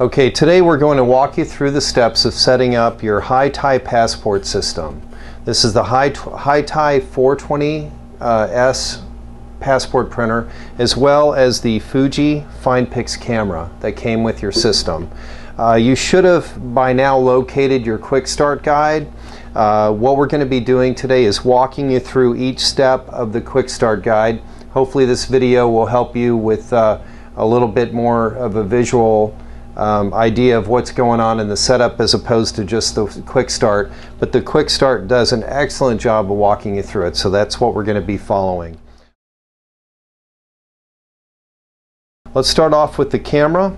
Okay, today we're going to walk you through the steps of setting up your HiTi passport system. This is the HiTi 420 S passport printer, as well as the Fuji FinePix camera that came with your system. You should have by now located your quick start guide. What we're going to be doing today is walking you through each step of the quick start guide. Hopefully this video will help you with a little bit more of a visual idea of what's going on in the setup as opposed to just the quick start. But the quick start does an excellent job of walking you through it, so that's what we're going to be following. Let's start off with the camera.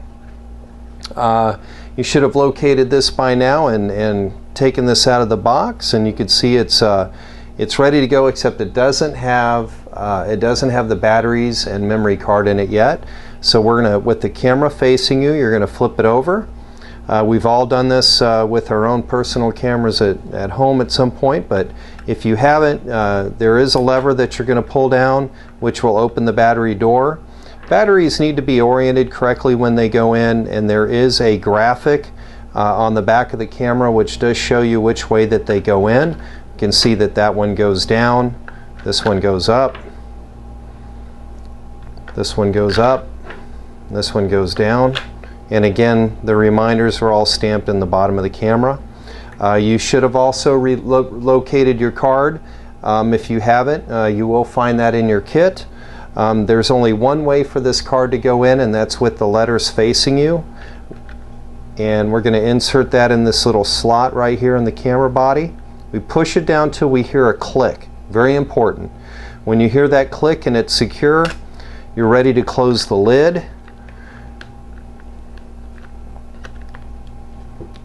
You should have located this by now and taken this out of the box, and you can see it's ready to go, except it doesn't have the batteries and memory card in it yet. So we're gonna, with the camera facing you, you're gonna flip it over. We've all done this with our own personal cameras at home at some point, but if you haven't, there is a lever that you're gonna pull down which will open the battery door. Batteries need to be oriented correctly when they go in, and there is a graphic on the back of the camera which does show you which way that they go in. You can see that that one goes down, this one goes up, this one goes up, this one goes down, and again the reminders are all stamped in the bottom of the camera. You should have also located your card. If you haven't, you will find that in your kit. There's only one way for this card to go in, and that's with the letters facing you. And we're going to insert that in this little slot right here in the camera body. We push it down till we hear a click. Very important. When you hear that click and it's secure, you're ready to close the lid.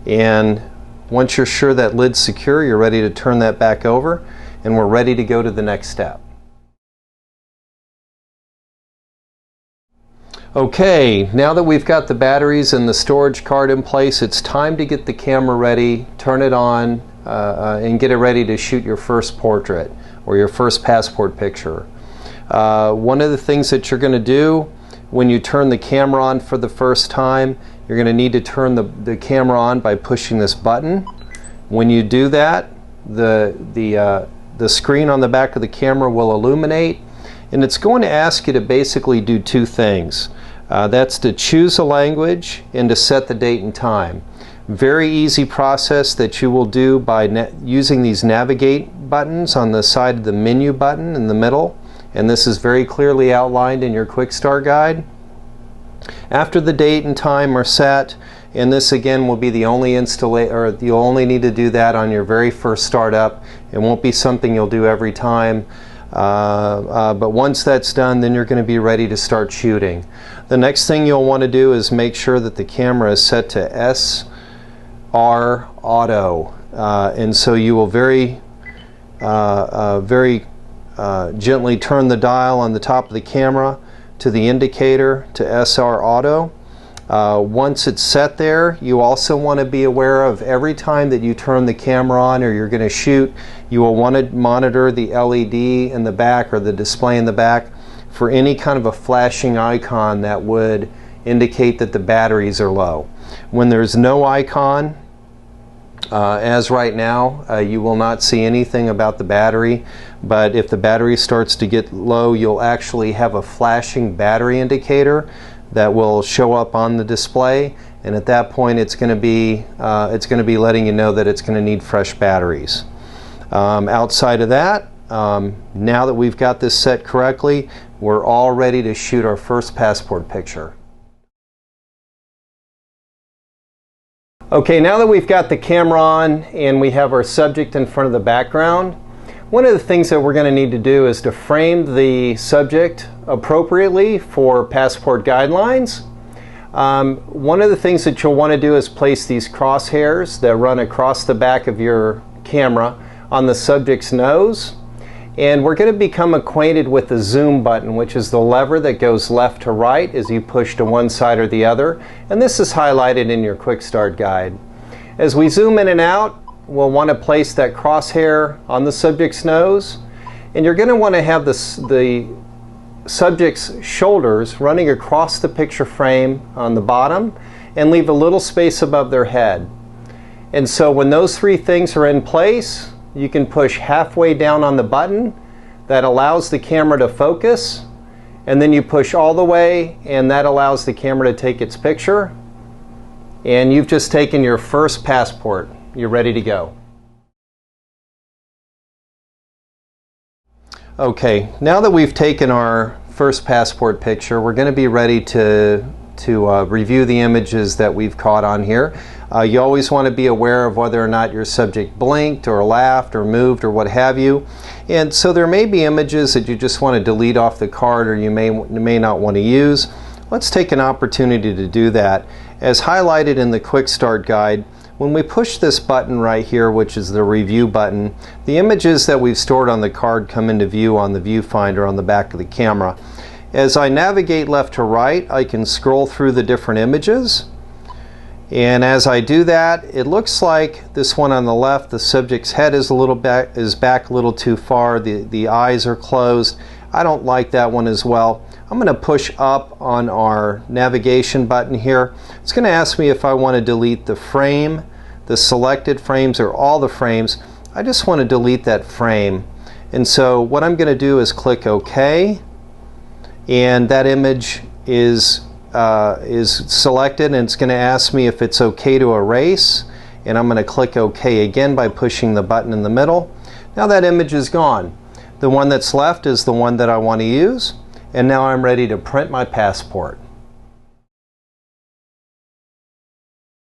And once you're sure that lid's secure, you're ready to turn that back over, and we're ready to go to the next step. Okay, now that we've got the batteries and the storage card in place, it's time to get the camera ready, turn it on, and get it ready to shoot your first portrait or your first passport picture. One of the things that you're going to do when you turn the camera on for the first time, you're going to need to turn the camera on by pushing this button. When you do that, the screen on the back of the camera will illuminate, and it's going to ask you to basically do two things. That's to choose a language and to set the date and time. Very easy process that you will do by using these navigate buttons on the side of the menu button in the middle, and this is very clearly outlined in your quick start guide. After the date and time are set, and this again will be the only installation, or you'll only need to do that on your very first startup. It won't be something you'll do every time. But once that's done, then you're going to be ready to start shooting. The next thing you'll want to do is make sure that the camera is set to SR Auto, and so you will very gently turn the dial on the top of the camera to the indicator to SR Auto. Once it's set there, you also want to be aware of every time that you turn the camera on or you're going to shoot, you will want to monitor the LED in the back or the display in the back for any kind of a flashing icon that would indicate that the batteries are low. When there's no icon, as right now, you will not see anything about the battery, but if the battery starts to get low, you'll actually have a flashing battery indicator that will show up on the display, and at that point it's going to be letting you know that it's going to need fresh batteries. Outside of that, now that we've got this set correctly, we're all ready to shoot our first passport picture. Okay, now that we've got the camera on and we have our subject in front of the background, one of the things that we're going to need to do is to frame the subject appropriately for passport guidelines. One of the things that you'll want to do is place these crosshairs that run across the back of your camera on the subject's nose. And we're going to become acquainted with the zoom button, which is the lever that goes left to right as you push to one side or the other. And this is highlighted in your quick start guide. As we zoom in and out, we'll want to place that crosshair on the subject's nose. And you're going to want to have the subject's shoulders running across the picture frame on the bottom, and leave a little space above their head. And so when those three things are in place, you can push halfway down on the button that allows the camera to focus, and then you push all the way and that allows the camera to take its picture, and you've just taken your first passport. You're ready to go. Okay, now that we've taken our first passport picture, we're going to be ready to review the images that we've caught on here. You always want to be aware of whether or not your subject blinked or laughed or moved or what have you. And so there may be images that you just want to delete off the card or you may not want to use. Let's take an opportunity to do that. As highlighted in the Quick Start Guide, when we push this button right here, which is the review button, the images that we've stored on the card come into view on the viewfinder on the back of the camera. As I navigate left to right, I can scroll through the different images. And as I do that, it looks like this one on the left, the subject's head is back a little too far. The eyes are closed. I don't like that one as well. I'm going to push up on our navigation button here. It's going to ask me if I want to delete the frame, the selected frames, or all the frames. I just want to delete that frame. And so what I'm going to do is click OK, and that image is selected, and it's going to ask me if it's okay to erase, and I'm going to click OK again by pushing the button in the middle. Now that image is gone. The one that's left is the one that I want to use, and now I'm ready to print my passport.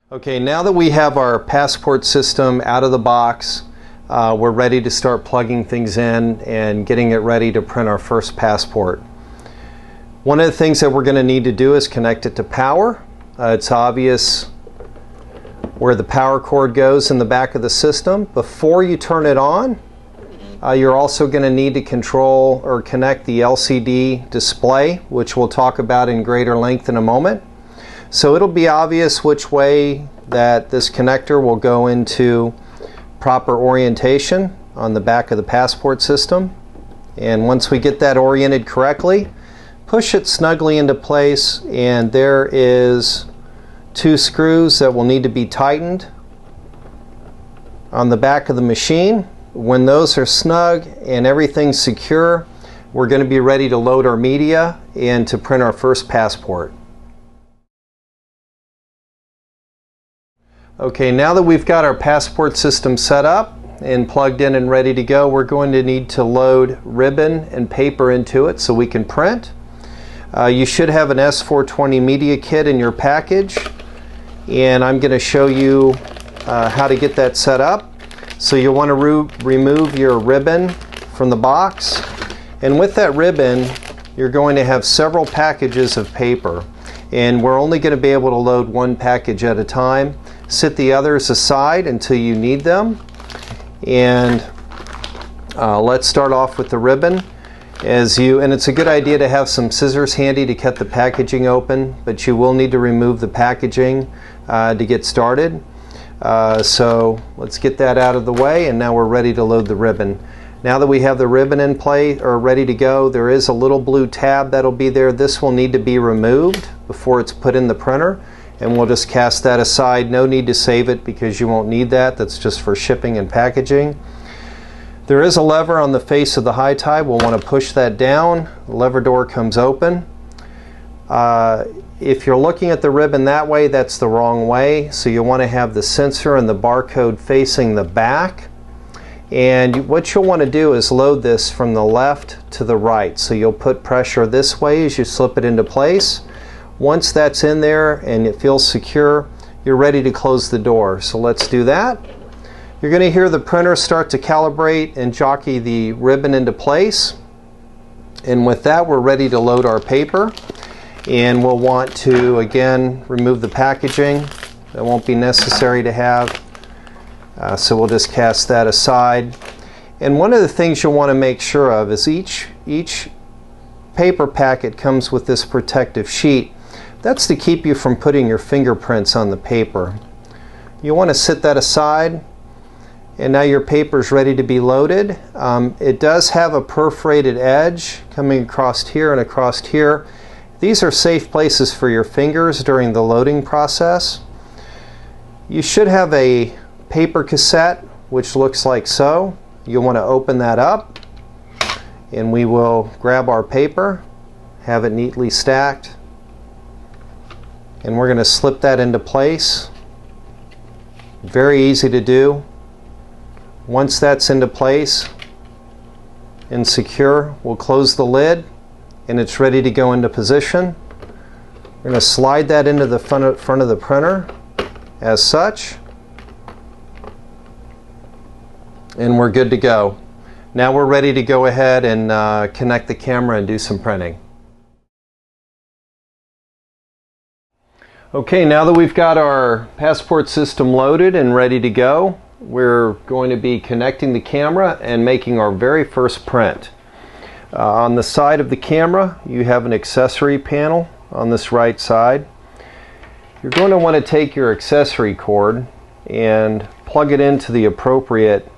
Okay, now that we have our passport system out of the box, we're ready to start plugging things in and getting it ready to print our first passport. One of the things that we're going to need to do is connect it to power. It's obvious where the power cord goes in the back of the system. Before you turn it on, you're also going to need to control or connect the LCD display, which we'll talk about in greater length in a moment. So it'll be obvious which way that this connector will go into proper orientation on the back of the passport system. And once we get that oriented correctly, push it snugly into place, and there is 2 screws that will need to be tightened on the back of the machine. When those are snug and everything's secure, we're going to be ready to load our media and to print our first passport. Okay, now that we've got our passport system set up and plugged in and ready to go, we're going to need to load ribbon and paper into it so we can print. You should have an S420 media kit in your package, and I'm going to show you how to get that set up. So you'll want to remove your ribbon from the box, and with that ribbon you're going to have several packages of paper, and we're only going to be able to load one package at a time. Set the others aside until you need them, and let's start off with the ribbon. And it's a good idea to have some scissors handy to cut the packaging open, but you will need to remove the packaging to get started. So let's get that out of the way, and now we're ready to load the ribbon. Now that we have the ribbon in play or ready to go, there is a little blue tab that'll be there. This will need to be removed before it's put in the printer, and we'll just cast that aside. No need to save it because you won't need that. That's just for shipping and packaging. There is a lever on the face of the HiTi. We'll want to push that down. The lever door comes open. If you're looking at the ribbon that way, that's the wrong way. So you'll want to have the sensor and the barcode facing the back. And what you'll want to do is load this from the left to the right. So you'll put pressure this way as you slip it into place. Once that's in there and it feels secure, you're ready to close the door. So let's do that. You're going to hear the printer start to calibrate and jockey the ribbon into place. And with that, we're ready to load our paper. And we'll want to, again, remove the packaging. That won't be necessary to have. So we'll just cast that aside. And one of the things you'll want to make sure of is each paper packet comes with this protective sheet. That's to keep you from putting your fingerprints on the paper. You want to set that aside. And now your paper is ready to be loaded. It does have a perforated edge coming across here and across here. These are safe places for your fingers during the loading process. You should have a paper cassette which looks like so. You'll want to open that up, and we will grab our paper, have it neatly stacked, and we're going to slip that into place. Very easy to do. Once that's into place and secure, we'll close the lid and it's ready to go into position. We're going to slide that into the front of the printer as such, and we're good to go. Now we're ready to go ahead and connect the camera and do some printing. Okay, now that we've got our passport system loaded and ready to go, we're going to be connecting the camera and making our very first print. On the side of the camera, you have an accessory panel on this right side. You're going to want to take your accessory cord and plug it into the appropriate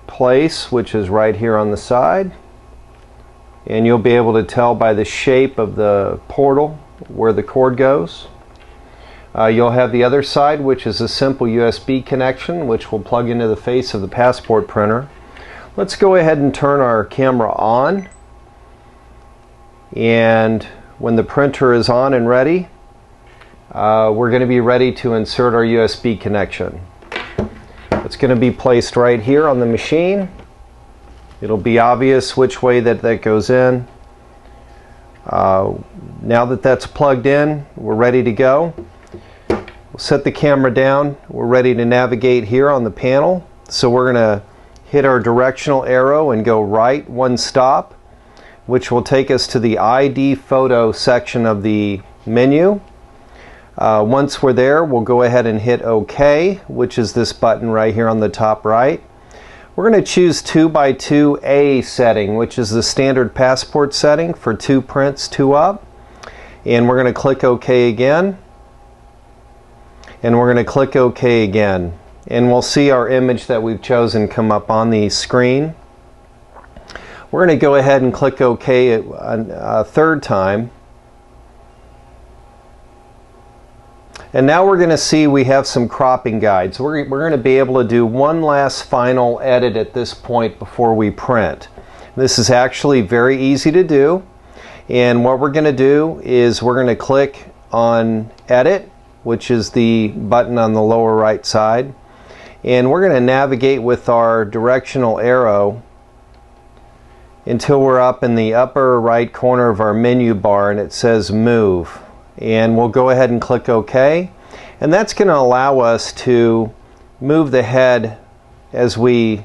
place, which is right here on the side. And you'll be able to tell by the shape of the portal where the cord goes. You'll have the other side, which is a simple USB connection, which will plug into the face of the passport printer. Let's go ahead and turn our camera on. And when the printer is on and ready, we're going to be ready to insert our USB connection. It's going to be placed right here on the machine. It'll be obvious which way that goes in. Now that that's plugged in, we're ready to go. We'll set the camera down. We're ready to navigate here on the panel. So we're going to hit our directional arrow and go right one stop, which will take us to the ID photo section of the menu. Once we're there, we'll go ahead and hit OK, which is this button right here on the top right. We're going to choose 2x2A setting, which is the standard passport setting for 2 prints, 2 up. And we're going to click OK again. And we're going to click OK again. And we'll see our image that we've chosen come up on the screen. We're going to go ahead and click OK a third time. And now we're going to see we have some cropping guides. We're going to be able to do one last final edit at this point before we print. This is actually very easy to do. And what we're going to do is we're going to click on Edit, which is the button on the lower right side. And we're going to navigate with our directional arrow until we're up in the upper right corner of our menu bar and it says Move. And we'll go ahead and click OK, and that's going to allow us to move the head as we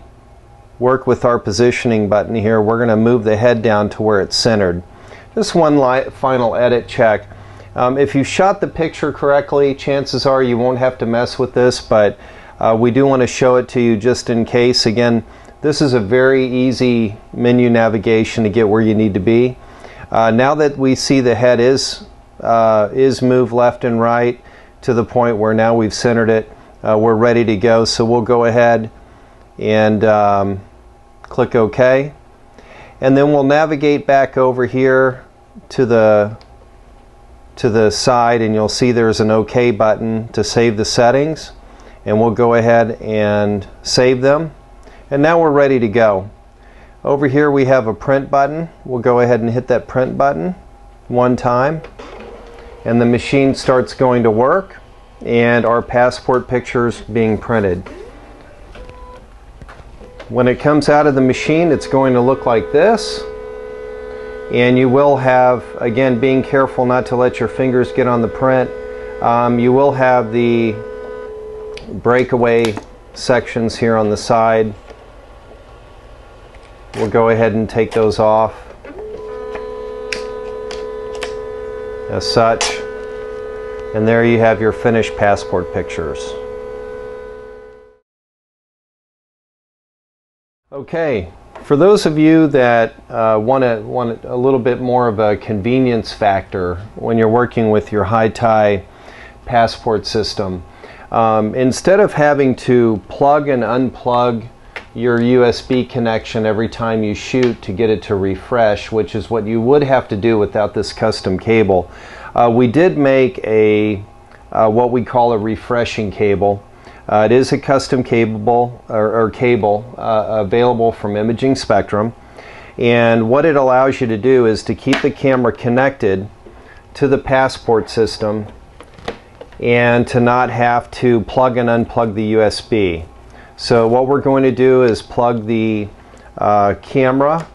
work with our positioning button here. We're going to move the head down to where it's centered. Just one final edit check. If you shot the picture correctly, chances are you won't have to mess with this, but we do want to show it to you just in case. Again, this is a very easy menu navigation to get where you need to be. Now that we see the head is moved left and right to the point where now we've centered it, we're ready to go. So we'll go ahead and click OK, and then we'll navigate back over here to the side, and you'll see there's an OK button to save the settings, and we'll go ahead and save them, and now we're ready to go. Over here we have a print button. We'll go ahead and hit that print button one time, and the machine starts going to work, and our passport picture's being printed. When it comes out of the machine, it's going to look like this, and you will have, again, being careful not to let your fingers get on the print, you will have the breakaway sections here on the side. We'll go ahead and take those off as such, and there you have your finished passport pictures. Okay, for those of you that want a little bit more of a convenience factor when you're working with your HiTi passport system, instead of having to plug and unplug your USB connection every time you shoot to get it to refresh, which is what you would have to do without this custom cable. We did make a what we call a refreshing cable. It is a custom cable available from Imaging Spectrum, and what it allows you to do is to keep the camera connected to the passport system and to not have to plug and unplug the USB. So what we're going to do is plug the camera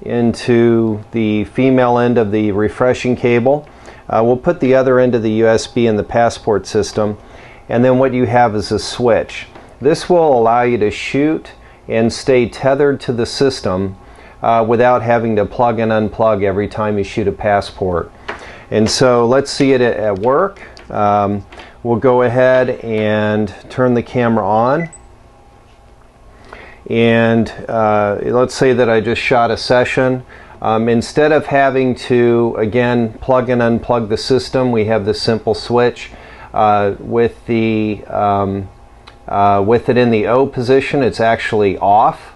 into the female end of the refreshing cable. We'll put the other end of the USB in the passport system, and then what you have is a switch. This will allow you to shoot and stay tethered to the system without having to plug and unplug every time you shoot a passport. And so let's see it at work. We'll go ahead and turn the camera on. And let's say that I just shot a session. Instead of having to, again, plug and unplug the system, we have this simple switch. With it in the O position, it's actually off.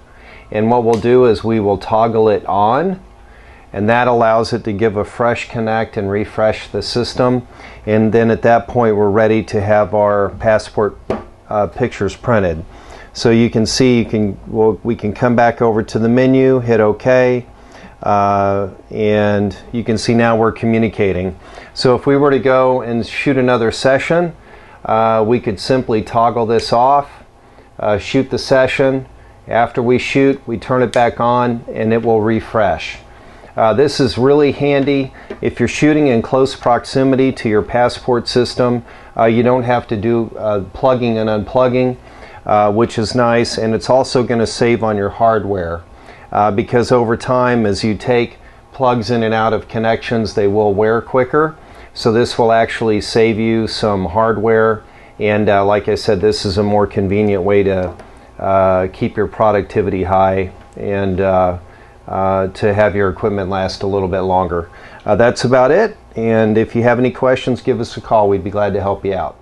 And what we'll do is we will toggle it on, and that allows it to give a fresh connect and refresh the system. And then at that point, we're ready to have our passport pictures printed. So you can see, we can come back over to the menu, hit OK, and you can see now we're communicating. So if we were to go and shoot another session, we could simply toggle this off, shoot the session. After we shoot, we turn it back on and it will refresh. This is really handy if you're shooting in close proximity to your passport system. You don't have to do plugging and unplugging, which is nice, and it's also going to save on your hardware because over time, as you take plugs in and out of connections, they will wear quicker. So this will actually save you some hardware, and like I said, this is a more convenient way to keep your productivity high and to have your equipment last a little bit longer. That's about it, and if you have any questions, give us a call. We'd be glad to help you out.